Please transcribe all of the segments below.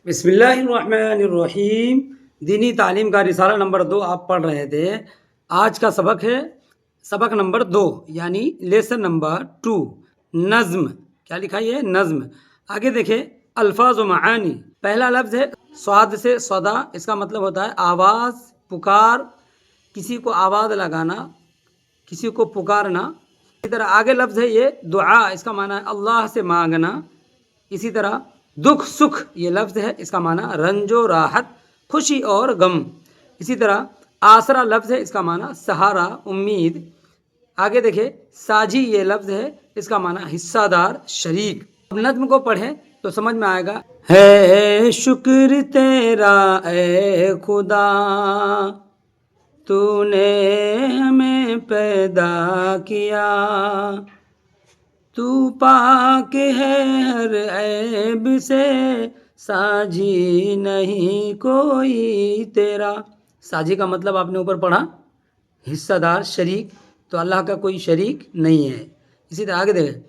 بسم اللہ الرحمن الرحیم۔ دینی تعلیم کا رسالہ نمبر 2 آپ پڑھ رہے تھے۔ آج کا سبق ہے سبق نمبر 2 یعنی لیسن نمبر 2، نظم۔ کیا لکھا یہ؟ نظم۔ آگے دیکھیں الفاظ و معانی۔ پہلا لفظ ہے صاد سے صدا، اس کا مطلب ہوتا ہے آواز، پکار، کسی کو آواز لگانا، کسی کو پکارنا۔ اسی طرح آگے لفظ ہے یہ دعا، اس کا معنی ہے اللہ سے مانگنا۔ اسی طرح دکھ سکھ یہ لفظ ہے، اس کا معنی رنج و راحت، خوشی اور غم۔ اسی طرح آسرا لفظ ہے، اس کا معنی سہارا، امید۔ آگے دیکھیں ساجی یہ لفظ ہے، اس کا معنی حصہ دار، شریک۔ اب نظم کو پڑھیں تو سمجھ میں آئے گا۔ ہے شکر تیرا اے خدا، تو نے ہمیں پیدا کیا، تو پاک ہے ہر عیب سے، ساجی نہیں کوئی تیرا۔ ساجی کا مطلب آپ نے اوپر پڑھا حصہ دار، شریک، تو اللہ کا کوئی شریک نہیں ہے۔ اسی طرح آگے دیکھیں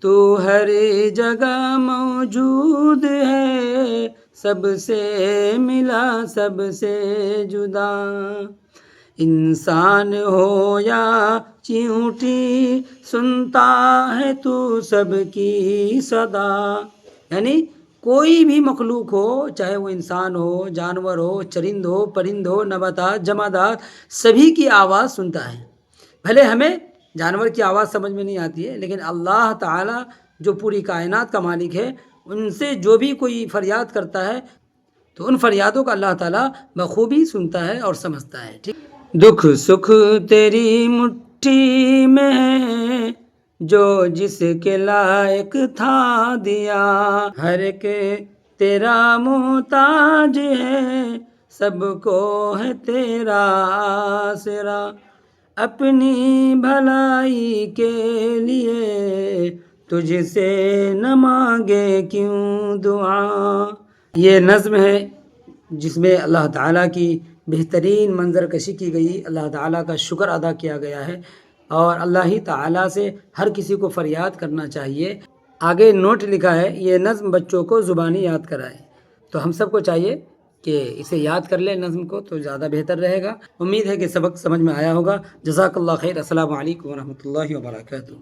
تو ہر جگہ موجود ہے، سب سے ملا سب سے جدا، انسان ہو یا چیونٹی سنتا ہے تو سب کی صدا۔ یعنی کوئی بھی مخلوق ہو، چاہے وہ انسان ہو، جانور ہو، چرند ہو، پرند ہو، نباتات، جمادات، سبھی کی آواز سنتا ہے۔ بھلے ہمیں جانور کی آواز سمجھ میں نہیں آتی ہے، لیکن اللہ تعالیٰ جو پوری کائنات کا مالک ہے، ان سے جو بھی کوئی فریاد کرتا ہے تو ان فریادوں کا اللہ تعالیٰ بخوبی سنتا ہے اور سمجھتا ہے۔ ٹھیک، دکھ سکھ تیری مٹھی میں ہے، جو جس کے لائق تھا دیا، ہر ایک تیرا محتاج ہے، سب کو ہے تیرا آسرا، اپنی بھلائی کے لیے تجھ سے نہ مانگے کیوں دعا۔ یہ نظم ہے جس میں اللہ تعالیٰ کی بہترین منظر کشی کی گئی، اللہ تعالیٰ کا شکر ادا کیا گیا ہے، اور اللہ ہی تعالیٰ سے ہر کسی کو فریاد کرنا چاہیے۔ آگے نوٹ لکھا ہے یہ نظم بچوں کو زبانی یاد کرائے، تو ہم سب کو چاہیے کہ اسے یاد کر لیں نظم کو، تو زیادہ بہتر رہے گا۔ امید ہے کہ سبق سمجھ میں آیا ہوگا۔ جزاک اللہ خیر۔ السلام علیکم ورحمۃ اللہ وبرکاتہ۔